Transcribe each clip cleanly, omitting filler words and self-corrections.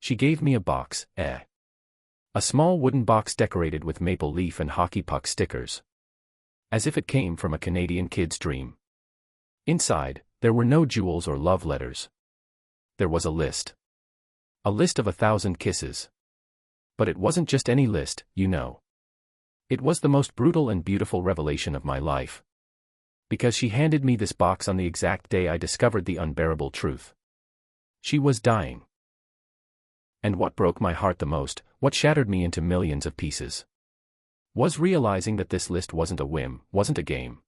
She gave me a box, a small wooden box decorated with maple leaf and hockey puck stickers. As if it came from a Canadian kid's dream. Inside, there were no jewels or love letters. There was a list. A list of 1,000 kisses. But it wasn't just any list, you know. It was the most brutal and beautiful revelation of my life. Because she handed me this box on the exact day I discovered the unbearable truth. She was dying. And what broke my heart the most, what shattered me into millions of pieces, was realizing that this list wasn't a whim, wasn't a game.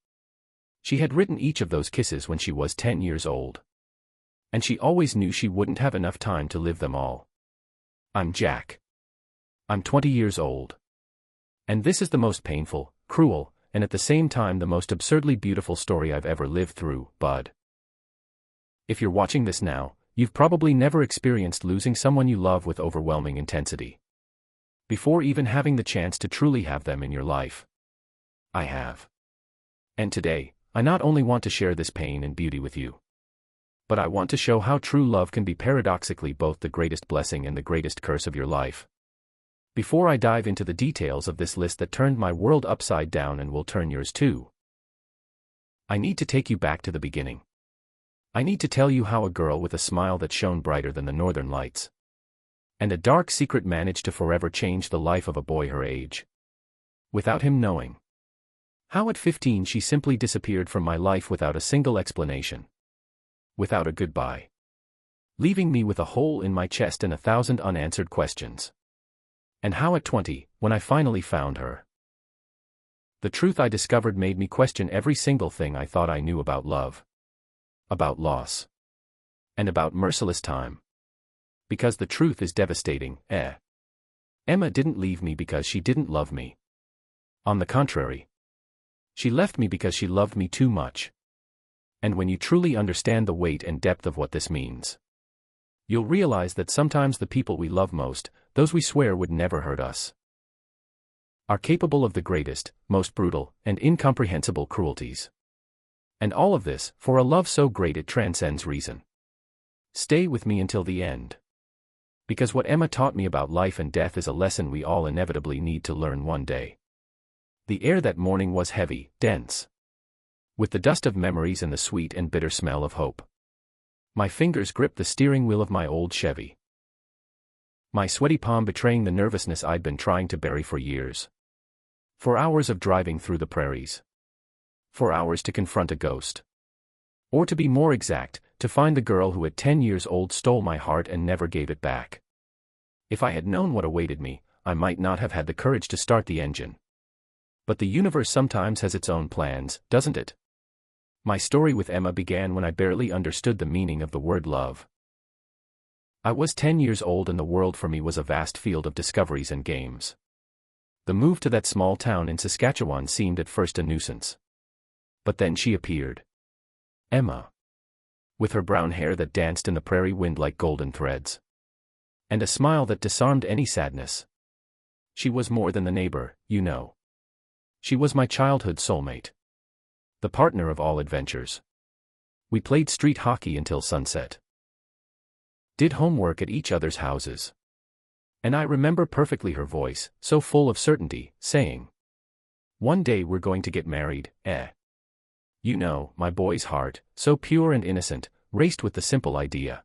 She had written each of those kisses when she was 10 years old. And she always knew she wouldn't have enough time to live them all. I'm Jack. I'm 20 years old. And this is the most painful, cruel, and at the same time the most absurdly beautiful story I've ever lived through, bud. If you're watching this now, you've probably never experienced losing someone you love with overwhelming intensity. Before even having the chance to truly have them in your life. I have. And today, I not only want to share this pain and beauty with you, but I want to show how true love can be paradoxically both the greatest blessing and the greatest curse of your life. Before I dive into the details of this list that turned my world upside down and will turn yours too, I need to take you back to the beginning. I need to tell you how a girl with a smile that shone brighter than the northern lights, and a dark secret managed to forever change the life of a boy her age, without him knowing. How at 15 she simply disappeared from my life without a single explanation. Without a goodbye. Leaving me with a hole in my chest and 1,000 unanswered questions. And how at 20, when I finally found her, the truth I discovered made me question every single thing I thought I knew about love. About loss. And about merciless time. Because the truth is devastating, Emma didn't leave me because she didn't love me. On the contrary. She left me because she loved me too much. And when you truly understand the weight and depth of what this means, you'll realize that sometimes the people we love most, those we swear would never hurt us, are capable of the greatest, most brutal, and incomprehensible cruelties. And all of this, for a love so great it transcends reason. Stay with me until the end. Because what Emma taught me about life and death is a lesson we all inevitably need to learn one day. The air that morning was heavy, dense, with the dust of memories and the sweet and bitter smell of hope. My fingers gripped the steering wheel of my old Chevy. My sweaty palm betraying the nervousness I'd been trying to bury for years. For hours of driving through the prairies. For hours to confront a ghost. Or to be more exact, to find the girl who at 10 years old stole my heart and never gave it back. If I had known what awaited me, I might not have had the courage to start the engine. But the universe sometimes has its own plans, doesn't it? My story with Emma began when I barely understood the meaning of the word love. I was 10 years old and the world for me was a vast field of discoveries and games. The move to that small town in Saskatchewan seemed at first a nuisance. But then she appeared. Emma. With her brown hair that danced in the prairie wind like golden threads. And a smile that disarmed any sadness. She was more than the neighbor, you know. She was my childhood soulmate. The partner of all adventures. We played street hockey until sunset. Did homework at each other's houses. And I remember perfectly her voice, so full of certainty, saying, "One day we're going to get married, You know, my boy's heart, so pure and innocent, raced with the simple idea.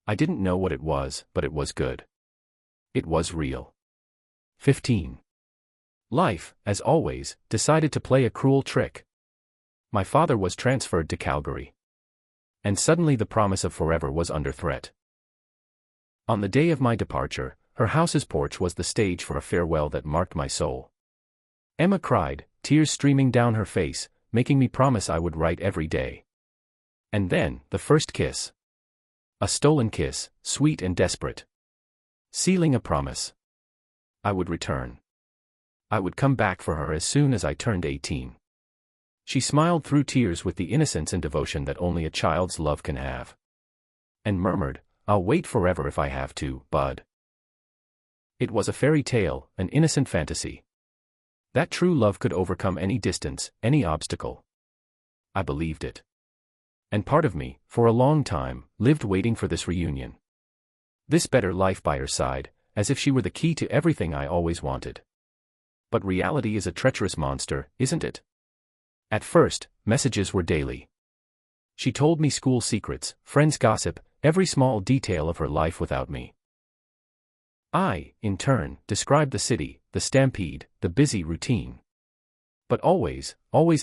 I didn't know what it was, but it was good. It was real. 15. Life, as always, decided to play a cruel trick. My father was transferred to Calgary. And suddenly the promise of forever was under threat. On the day of my departure, her house's porch was the stage for a farewell that marked my soul. Emma cried, tears streaming down her face, making me promise I would write every day. And then, the first kiss. A stolen kiss, sweet and desperate. Sealing a promise. I would return. I would come back for her as soon as I turned 18. She smiled through tears with the innocence and devotion that only a child's love can have. And murmured, "I'll wait forever if I have to, bud." It was a fairy tale, an innocent fantasy. That true love could overcome any distance, any obstacle. I believed it. And part of me, for a long time, lived waiting for this reunion. This better life by her side, as if she were the key to everything I always wanted. But reality is a treacherous monster, isn't it? At first, messages were daily. She told me school secrets, friends' gossip, every small detail of her life without me. I, in turn, described the city, the stampede, the busy routine. But always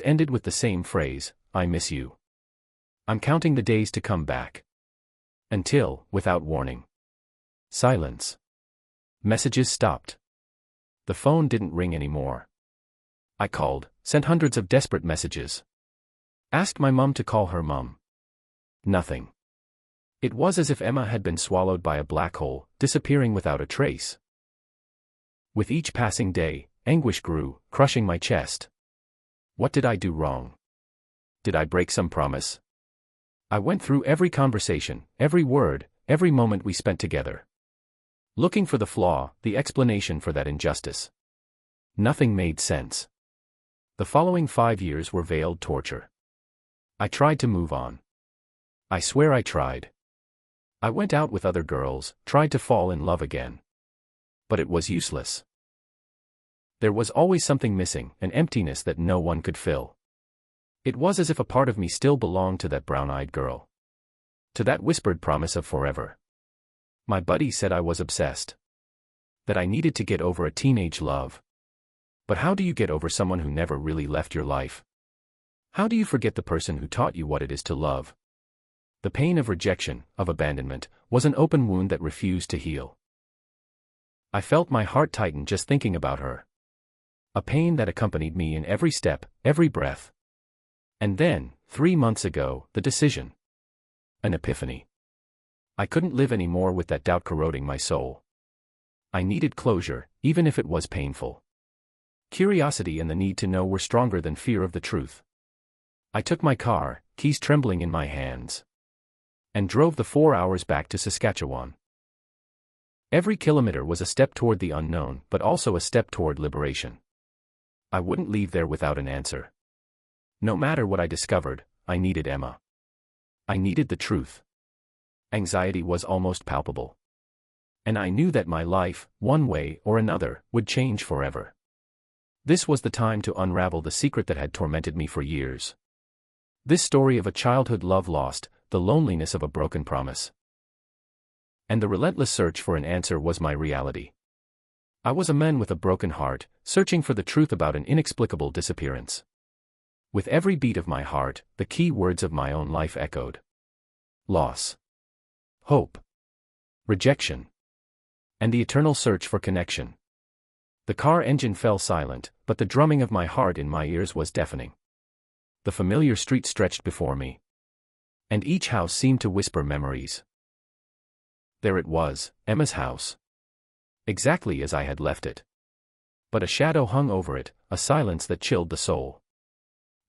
ended with the same phrase, I miss you. I'm counting the days to come back. Until, without warning. Silence. Messages stopped. The phone didn't ring anymore. I called, sent hundreds of desperate messages. Asked my mum to call her mum. Nothing. It was as if Emma had been swallowed by a black hole, disappearing without a trace. With each passing day, anguish grew, crushing my chest. What did I do wrong? Did I break some promise? I went through every conversation, every word, every moment we spent together. Looking for the flaw, the explanation for that injustice. Nothing made sense. The following 5 years were veiled torture. I tried to move on. I swear I tried. I went out with other girls, tried to fall in love again. But it was useless. There was always something missing, an emptiness that no one could fill. It was as if a part of me still belonged to that brown-eyed girl. To that whispered promise of forever. My buddy said I was obsessed. That I needed to get over a teenage love. But how do you get over someone who never really left your life? How do you forget the person who taught you what it is to love? The pain of rejection, of abandonment, was an open wound that refused to heal. I felt my heart tighten just thinking about her. A pain that accompanied me in every step, every breath. And then, 3 months ago, the decision. An epiphany. I couldn't live anymore with that doubt corroding my soul. I needed closure, even if it was painful. Curiosity and the need to know were stronger than fear of the truth. I took my car, keys trembling in my hands, and drove the 4 hours back to Saskatchewan. Every kilometer was a step toward the unknown, but also a step toward liberation. I wouldn't leave there without an answer. No matter what I discovered, I needed Emma. I needed the truth. Anxiety was almost palpable. And I knew that my life, one way or another, would change forever. This was the time to unravel the secret that had tormented me for years. This story of a childhood love lost, the loneliness of a broken promise. And the relentless search for an answer was my reality. I was a man with a broken heart, searching for the truth about an inexplicable disappearance. With every beat of my heart, the key words of my own life echoed. Loss. Hope. Rejection. And the eternal search for connection. The car engine fell silent, but the drumming of my heart in my ears was deafening. The familiar street stretched before me. And each house seemed to whisper memories. There it was, Emma's house. Exactly as I had left it. But a shadow hung over it, a silence that chilled the soul.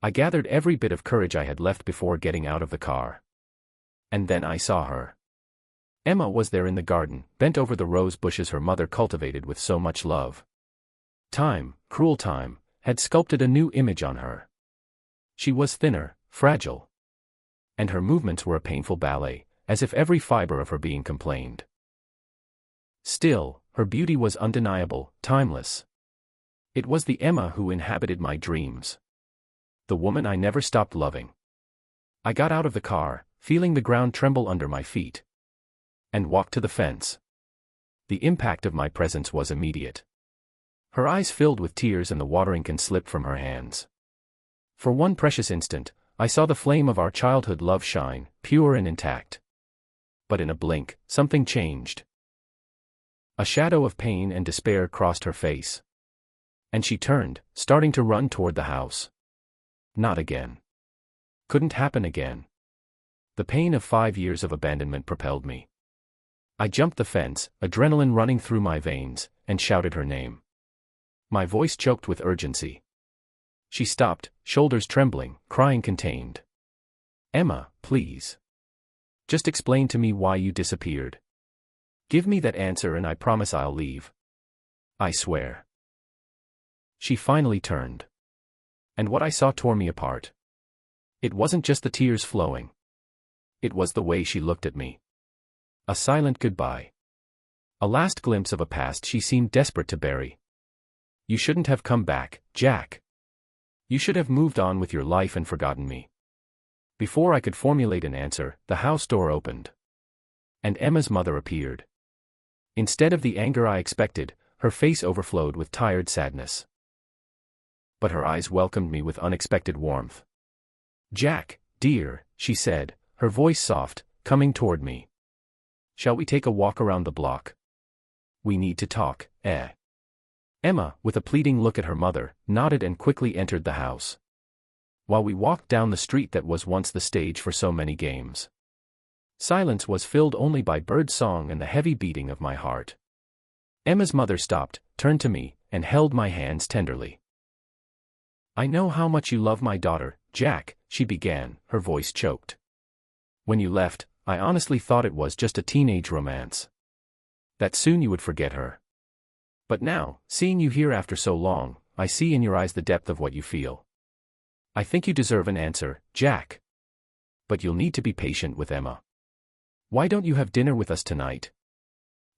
I gathered every bit of courage I had left before getting out of the car. And then I saw her. Emma was there in the garden, bent over the rose bushes her mother cultivated with so much love. Time, cruel time, had sculpted a new image on her. She was thinner, fragile. And her movements were a painful ballet, as if every fiber of her being complained. Still, her beauty was undeniable, timeless. It was the Emma who inhabited my dreams. The woman I never stopped loving. I got out of the car, feeling the ground tremble under my feet. And walked to the fence. The impact of my presence was immediate. Her eyes filled with tears and the watering can slipped from her hands. For one precious instant, I saw the flame of our childhood love shine, pure and intact. But in a blink, something changed. A shadow of pain and despair crossed her face. And she turned, starting to run toward the house. Not again. Couldn't happen again. The pain of 5 years of abandonment propelled me. I jumped the fence, adrenaline running through my veins, and shouted her name. My voice choked with urgency. She stopped, shoulders trembling, crying contained. Emma, please. Just explain to me why you disappeared. Give me that answer and I promise I'll leave. I swear. She finally turned. And what I saw tore me apart. It wasn't just the tears flowing. It was the way she looked at me. A silent goodbye. A last glimpse of a past she seemed desperate to bury. You shouldn't have come back, Jack. You should have moved on with your life and forgotten me. Before I could formulate an answer, the house door opened. And Emma's mother appeared. Instead of the anger I expected, her face overflowed with tired sadness. But her eyes welcomed me with unexpected warmth. Jack, dear, she said, her voice soft, coming toward me. Shall we take a walk around the block? We need to talk, eh? Emma, with a pleading look at her mother, nodded and quickly entered the house. While we walked down the street that was once the stage for so many games. Silence was filled only by bird song and the heavy beating of my heart. Emma's mother stopped, turned to me, and held my hands tenderly. I know how much you love my daughter, Jack, she began, her voice choked. When you left, I honestly thought it was just a teenage romance. That soon you would forget her. But now, seeing you here after so long, I see in your eyes the depth of what you feel. I think you deserve an answer, Jack. But you'll need to be patient with Emma. Why don't you have dinner with us tonight?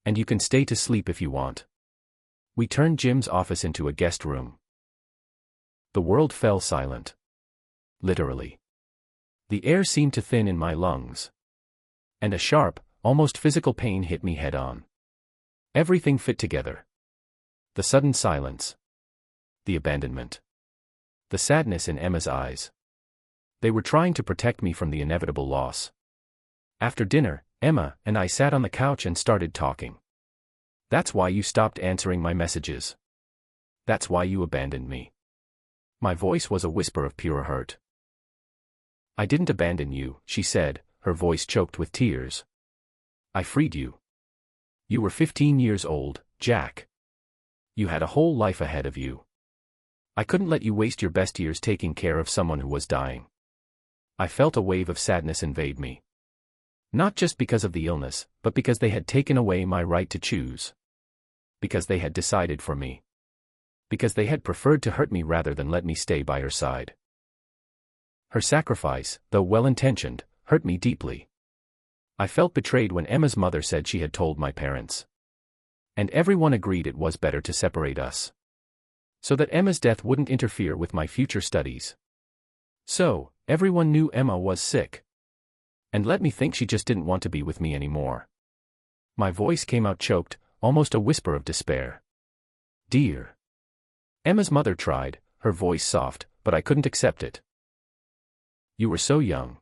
And you can stay to sleep if you want. We turned Jim's office into a guest room. The world fell silent. Literally. The air seemed to thin in my lungs. And a sharp, almost physical pain hit me head-on. Everything fit together. The sudden silence. The abandonment. The sadness in Emma's eyes. They were trying to protect me from the inevitable loss. After dinner, Emma and I sat on the couch and started talking. That's why you stopped answering my messages. That's why you abandoned me. My voice was a whisper of pure hurt. I didn't abandon you, she said, her voice choked with tears. I freed you. You were 15 years old, Jack. You had a whole life ahead of you. I couldn't let you waste your best years taking care of someone who was dying. I felt a wave of sadness invade me. Not just because of the illness, but because they had taken away my right to choose. Because they had decided for me. Because they had preferred to hurt me rather than let me stay by her side. Her sacrifice, though well-intentioned, hurt me deeply. I felt betrayed when Emma's mother said she had told my parents. And everyone agreed it was better to separate us. So that Emma's death wouldn't interfere with my future studies. So, everyone knew Emma was sick. And let me think she just didn't want to be with me anymore. My voice came out choked, almost a whisper of despair. Dear. Emma's mother tried, her voice soft, but I couldn't accept it. You were so young.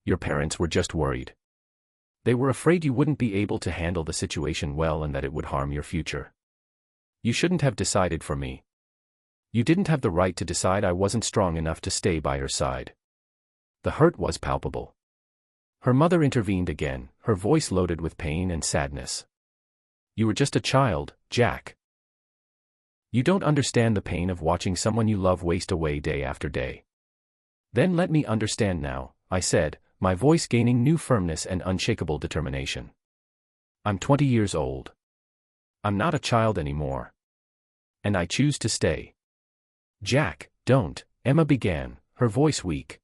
Your parents were just worried. They were afraid you wouldn't be able to handle the situation well and that it would harm your future. You shouldn't have decided for me. You didn't have the right to decide I wasn't strong enough to stay by her side. The hurt was palpable. Her mother intervened again, her voice loaded with pain and sadness. You were just a child, Jack. You don't understand the pain of watching someone you love waste away day after day. Then let me understand now, I said, my voice gaining new firmness and unshakable determination. I'm 20 years old. I'm not a child anymore. And I choose to stay. Jack, don't, Emma began, her voice weak.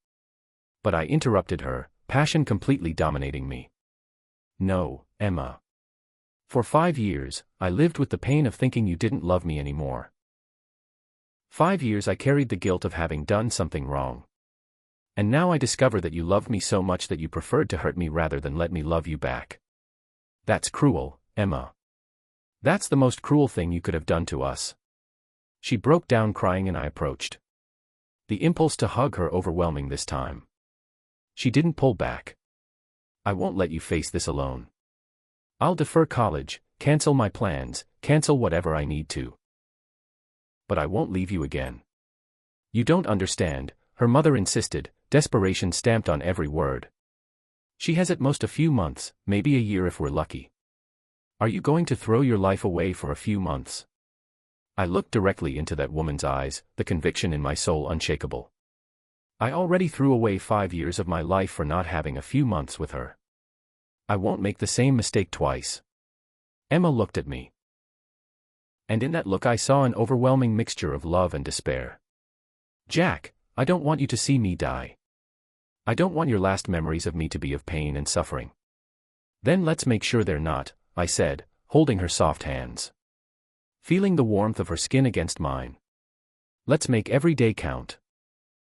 But I interrupted her, passion completely dominating me. No, Emma. For 5 years, I lived with the pain of thinking you didn't love me anymore. 5 years I carried the guilt of having done something wrong. And now I discover that you loved me so much that you preferred to hurt me rather than let me love you back. That's cruel, Emma. That's the most cruel thing you could have done to us. She broke down crying and I approached. The impulse to hug her overwhelming this time. She didn't pull back. I won't let you face this alone. I'll defer college, cancel my plans, cancel whatever I need to. But I won't leave you again. You don't understand, her mother insisted, desperation stamped on every word. She has at most a few months, maybe a year if we're lucky. Are you going to throw your life away for a few months? I looked directly into that woman's eyes, the conviction in my soul unshakable. I already threw away 5 years of my life for not having a few months with her. I won't make the same mistake twice. Emma looked at me. And in that look I saw an overwhelming mixture of love and despair. Jack, I don't want you to see me die. I don't want your last memories of me to be of pain and suffering. Then let's make sure they're not, I said, holding her soft hands. Feeling the warmth of her skin against mine. Let's make every day count.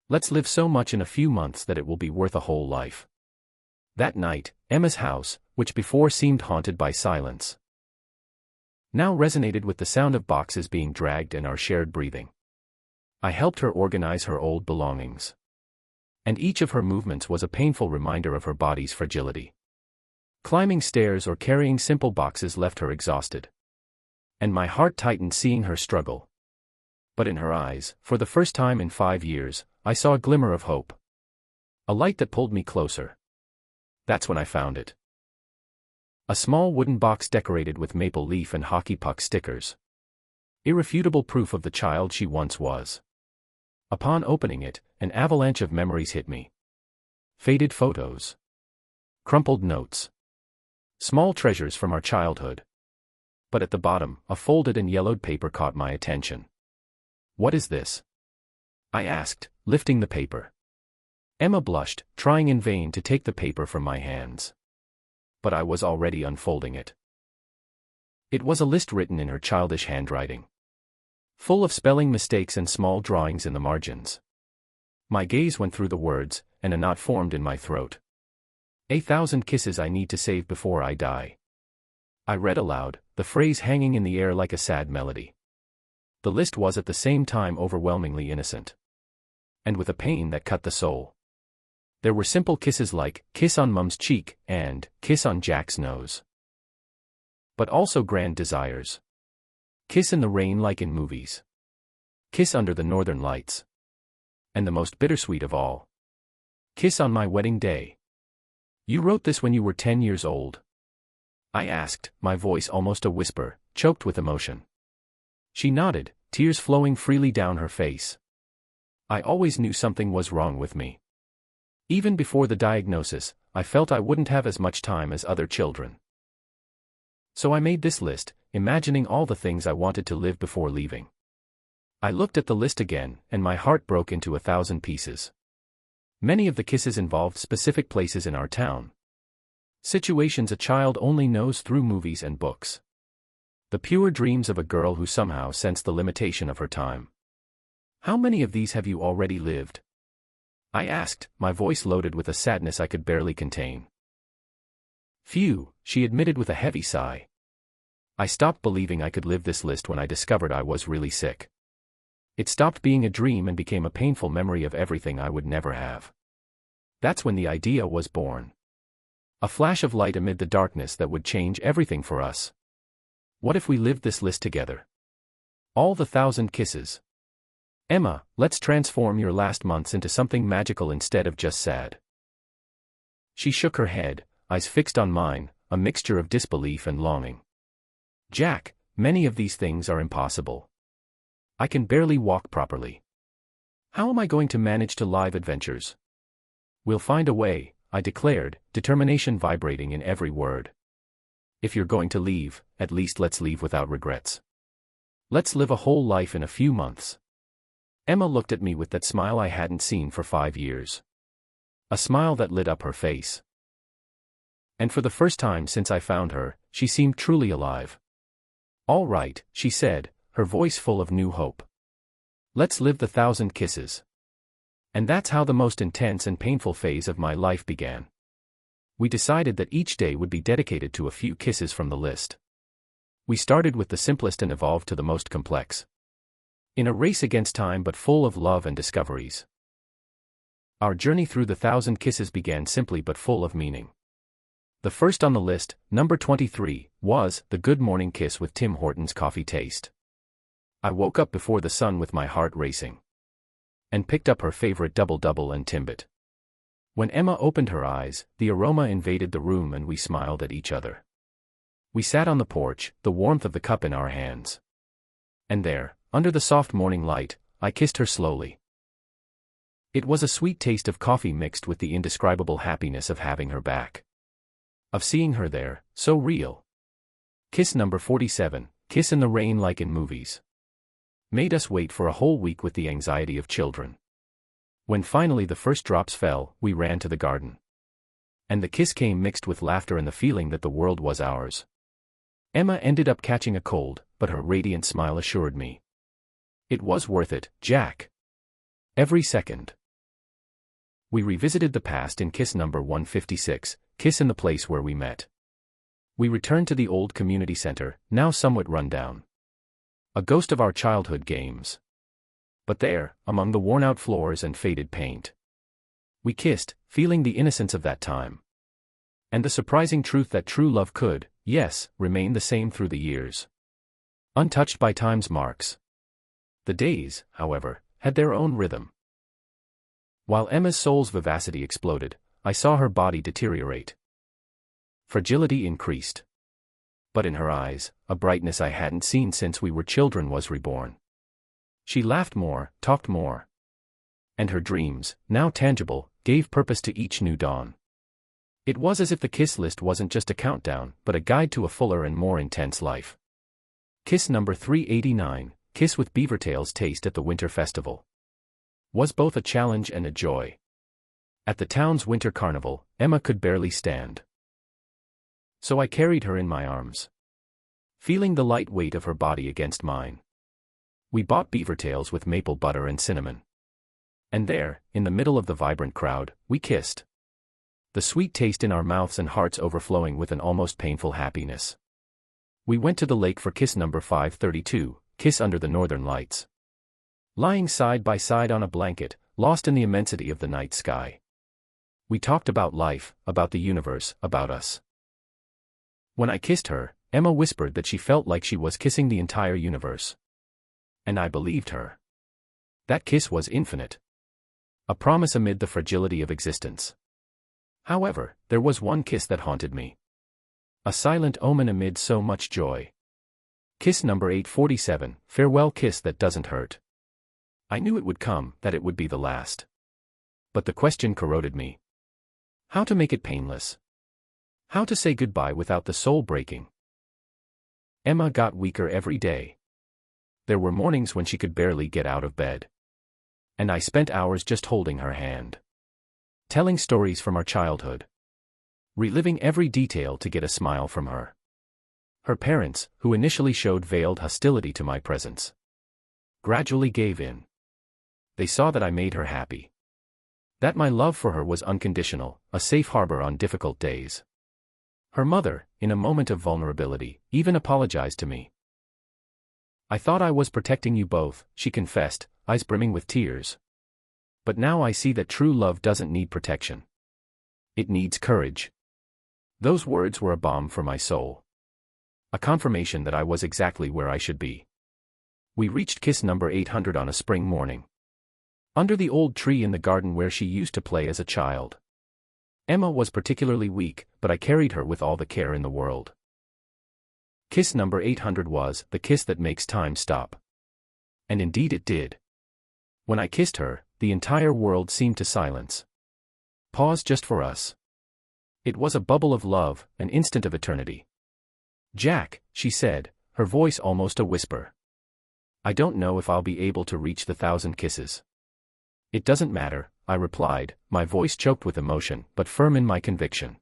Let's live so much in a few months that it will be worth a whole life. That night, Emma's house, which before seemed haunted by silence, now resonated with the sound of boxes being dragged and our shared breathing. I helped her organize her old belongings. And each of her movements was a painful reminder of her body's fragility. Climbing stairs or carrying simple boxes left her exhausted. And my heart tightened seeing her struggle. But in her eyes, for the first time in 5 years, I saw a glimmer of hope. A light that pulled me closer. That's when I found it. A small wooden box decorated with maple leaf and hockey puck stickers. Irrefutable proof of the child she once was. Upon opening it, an avalanche of memories hit me. Faded photos. Crumpled notes. Small treasures from our childhood. But at the bottom, a folded and yellowed paper caught my attention. "What is this?" I asked, lifting the paper. Emma blushed, trying in vain to take the paper from my hands. But I was already unfolding it. It was a list written in her childish handwriting, full of spelling mistakes and small drawings in the margins. My gaze went through the words, and a knot formed in my throat. 1,000 kisses I need to save before I die. I read aloud, the phrase hanging in the air like a sad melody. The list was at the same time overwhelmingly innocent. And with a pain that cut the soul. There were simple kisses like, kiss on Mum's cheek, and, kiss on Jack's nose. But also grand desires. Kiss in the rain like in movies. Kiss under the northern lights. And the most bittersweet of all. Kiss on my wedding day. You wrote this when you were 10 years old? I asked, my voice almost a whisper, choked with emotion. She nodded, tears flowing freely down her face. I always knew something was wrong with me. Even before the diagnosis, I felt I wouldn't have as much time as other children. So I made this list, imagining all the things I wanted to live before leaving. I looked at the list again, and my heart broke into 1,000 pieces. Many of the kisses involved specific places in our town. Situations a child only knows through movies and books. The pure dreams of a girl who somehow sensed the limitation of her time. How many of these have you already lived? I asked, my voice loaded with a sadness I could barely contain. Few, she admitted with a heavy sigh. I stopped believing I could live this list when I discovered I was really sick. It stopped being a dream and became a painful memory of everything I would never have. That's when the idea was born. A flash of light amid the darkness that would change everything for us. What if we lived this list together? All the 1,000 kisses. Emma, let's transform your last months into something magical instead of just sad. She shook her head, eyes fixed on mine, a mixture of disbelief and longing. Jack, many of these things are impossible. I can barely walk properly. How am I going to manage to live adventures? We'll find a way, I declared, determination vibrating in every word. If you're going to leave, at least let's leave without regrets. Let's live a whole life in a few months. Emma looked at me with that smile I hadn't seen for 5 years. A smile that lit up her face. And for the first time since I found her, she seemed truly alive. All right, she said, her voice full of new hope. Let's live the 1,000 kisses. And that's how the most intense and painful phase of my life began. We decided that each day would be dedicated to a few kisses from the list. We started with the simplest and evolved to the most complex. In a race against time but full of love and discoveries. Our journey through the 1,000 kisses began simply but full of meaning. The first on the list, number 23, was the good morning kiss with Tim Hortons coffee taste. I woke up before the sun with my heart racing. And picked up her favorite double-double and Timbit. When Emma opened her eyes, the aroma invaded the room and we smiled at each other. We sat on the porch, the warmth of the cup in our hands. And there, under the soft morning light, I kissed her slowly. It was a sweet taste of coffee mixed with the indescribable happiness of having her back. Of seeing her there, so real. Kiss number 47, kiss in the rain like in movies. Made us wait for a whole week with the anxiety of children. When finally the first drops fell, we ran to the garden. And the kiss came mixed with laughter and the feeling that the world was ours. Emma ended up catching a cold, but her radiant smile assured me. It was worth it, Jack. Every second. We revisited the past in kiss number 156, Kiss in the Place Where We Met. We returned to the old community center, now somewhat run down. A ghost of our childhood games. But there, among the worn-out floors and faded paint, we kissed, feeling the innocence of that time. And the surprising truth that true love could, yes, remain the same through the years. Untouched by time's marks. The days, however, had their own rhythm. While Emma's soul's vivacity exploded, I saw her body deteriorate. Fragility increased. But in her eyes, a brightness I hadn't seen since we were children was reborn. She laughed more, talked more. And her dreams, now tangible, gave purpose to each new dawn. It was as if the kiss list wasn't just a countdown, but a guide to a fuller and more intense life. Kiss number 389, Kiss with Beavertail's Taste at the Winter Festival. Was both a challenge and a joy. At the town's winter carnival, Emma could barely stand. So I carried her in my arms, feeling the light weight of her body against mine. We bought beavertails with maple butter and cinnamon. And there, in the middle of the vibrant crowd, we kissed. The sweet taste in our mouths and hearts overflowing with an almost painful happiness. We went to the lake for kiss number 532, Kiss Under the Northern Lights. Lying side by side on a blanket, lost in the immensity of the night sky. We talked about life, about the universe, about us. When I kissed her, Emma whispered that she felt like she was kissing the entire universe. And I believed her. That kiss was infinite. A promise amid the fragility of existence. However, there was one kiss that haunted me. A silent omen amid so much joy. Kiss number 847, Farewell Kiss That Doesn't Hurt. I knew it would come, that it would be the last. But the question corroded me. How to make it painless? How to say goodbye without the soul breaking? Emma got weaker every day. There were mornings when she could barely get out of bed. And I spent hours just holding her hand. Telling stories from our childhood. Reliving every detail to get a smile from her. Her parents, who initially showed veiled hostility to my presence, gradually gave in. They saw that I made her happy. That my love for her was unconditional, a safe harbor on difficult days. Her mother, in a moment of vulnerability, even apologized to me. I thought I was protecting you both, she confessed, eyes brimming with tears. But now I see that true love doesn't need protection. It needs courage. Those words were a balm for my soul. A confirmation that I was exactly where I should be. We reached kiss number 800 on a spring morning. Under the old tree in the garden where she used to play as a child. Emma was particularly weak, but I carried her with all the care in the world. Kiss number 800 was the kiss that makes time stop. And indeed it did. When I kissed her, the entire world seemed to silence. Pause just for us. It was a bubble of love, an instant of eternity. Jack, she said, her voice almost a whisper. I don't know if I'll be able to reach the 1,000 kisses. It doesn't matter, I replied, my voice choked with emotion, but firm in my conviction.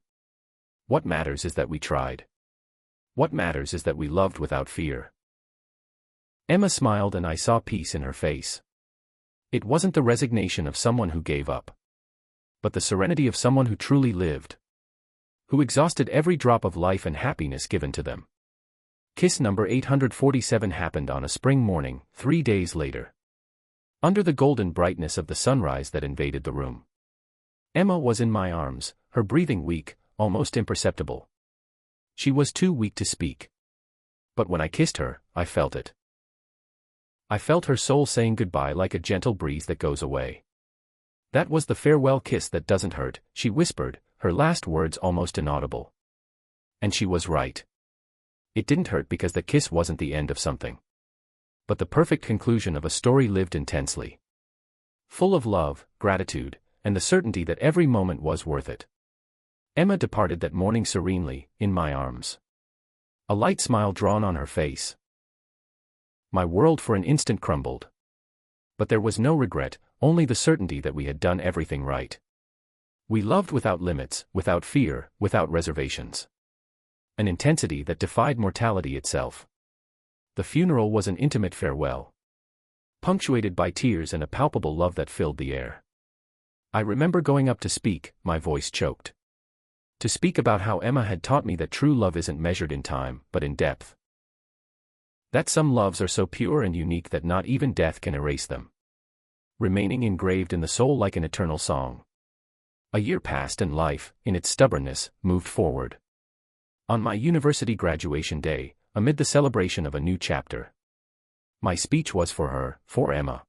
What matters is that we tried. What matters is that we loved without fear. Emma smiled and I saw peace in her face. It wasn't the resignation of someone who gave up, but the serenity of someone who truly lived. Who exhausted every drop of life and happiness given to them. Kiss number 847 happened on a spring morning, 3 days later. Under the golden brightness of the sunrise that invaded the room. Emma was in my arms, her breathing weak, almost imperceptible. She was too weak to speak. But when I kissed her, I felt it. I felt her soul saying goodbye like a gentle breeze that goes away. That was the farewell kiss that doesn't hurt, she whispered, her last words almost inaudible. And she was right. It didn't hurt because the kiss wasn't the end of something, but the perfect conclusion of a story lived intensely. Full of love, gratitude, and the certainty that every moment was worth it. Emma departed that morning serenely, in my arms. A light smile drawn on her face. My world for an instant crumbled. But there was no regret, only the certainty that we had done everything right. We loved without limits, without fear, without reservations. An intensity that defied mortality itself. The funeral was an intimate farewell, punctuated by tears and a palpable love that filled the air. I remember going up to speak, my voice choked. To speak about how Emma had taught me that true love isn't measured in time, but in depth. That some loves are so pure and unique that not even death can erase them, remaining engraved in the soul like an eternal song. A year passed and life, in its stubbornness, moved forward. On my university graduation day, amid the celebration of a new chapter, my speech was for her, for Emma,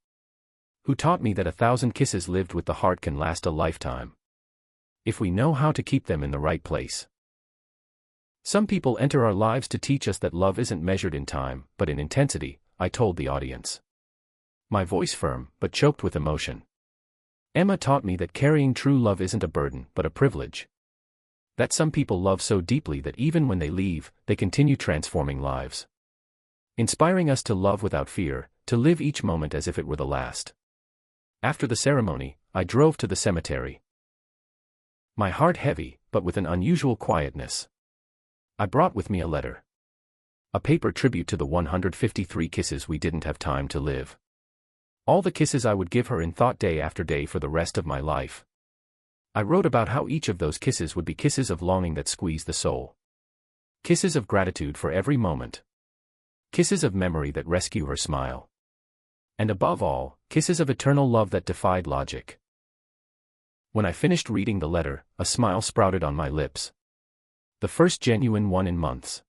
who taught me that 1,000 kisses lived with the heart can last a lifetime, if we know how to keep them in the right place. Some people enter our lives to teach us that love isn't measured in time, but in intensity, I told the audience, my voice firm, but choked with emotion. Emma taught me that carrying true love isn't a burden, but a privilege. That some people love so deeply that even when they leave, they continue transforming lives, inspiring us to love without fear, to live each moment as if it were the last. After the ceremony, I drove to the cemetery, my heart heavy, but with an unusual quietness. I brought with me a letter, a paper tribute to the 153 kisses we didn't have time to live. All the kisses I would give her in thought day after day for the rest of my life. I wrote about how each of those kisses would be kisses of longing that squeeze the soul. Kisses of gratitude for every moment. Kisses of memory that rescue her smile. And above all, kisses of eternal love that defied logic. When I finished reading the letter, a smile sprouted on my lips. The first genuine one in months.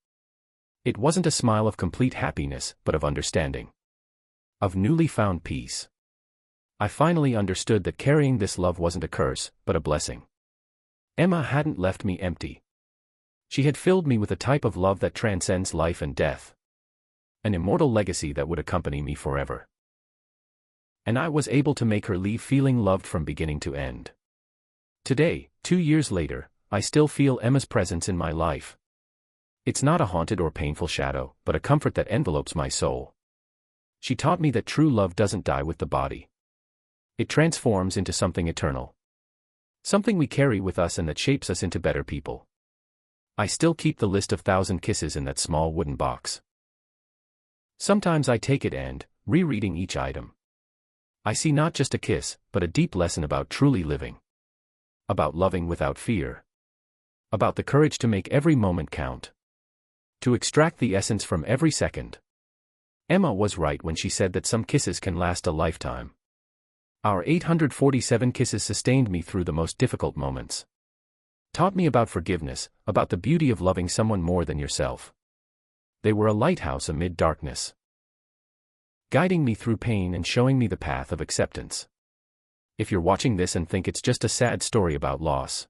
It wasn't a smile of complete happiness, but of understanding. Of newly found peace. I finally understood that carrying this love wasn't a curse, but a blessing. Emma hadn't left me empty. She had filled me with a type of love that transcends life and death. An immortal legacy that would accompany me forever. And I was able to make her leave feeling loved from beginning to end. Today, 2 years later, I still feel Emma's presence in my life. It's not a haunted or painful shadow, but a comfort that envelopes my soul. She taught me that true love doesn't die with the body. It transforms into something eternal. Something we carry with us and that shapes us into better people. I still keep the list of 1,000 kisses in that small wooden box. Sometimes I take it and, rereading each item, I see not just a kiss, but a deep lesson about truly living. About loving without fear. About the courage to make every moment count. To extract the essence from every second. Emma was right when she said that some kisses can last a lifetime. Our 847 kisses sustained me through the most difficult moments. Taught me about forgiveness, about the beauty of loving someone more than yourself. They were a lighthouse amid darkness, guiding me through pain and showing me the path of acceptance. If you're watching this and think it's just a sad story about loss,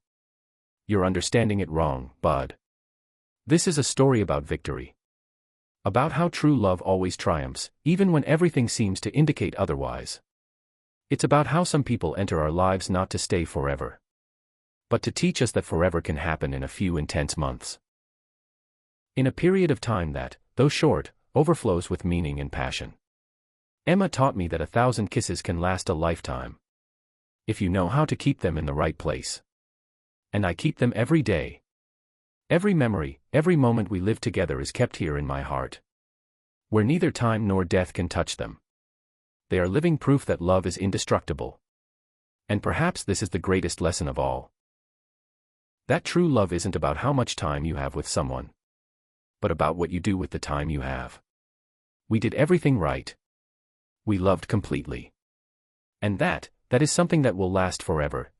you're understanding it wrong, bud. This is a story about victory. About how true love always triumphs, even when everything seems to indicate otherwise. It's about how some people enter our lives not to stay forever, but to teach us that forever can happen in a few intense months. In a period of time that, though short, overflows with meaning and passion. Emma taught me that 1,000 kisses can last a lifetime, if you know how to keep them in the right place. And I keep them every day. Every memory, every moment we live together is kept here in my heart, where neither time nor death can touch them. They are living proof that love is indestructible. And perhaps this is the greatest lesson of all. That true love isn't about how much time you have with someone, but about what you do with the time you have. We did everything right. We loved completely. And that is something that will last forever,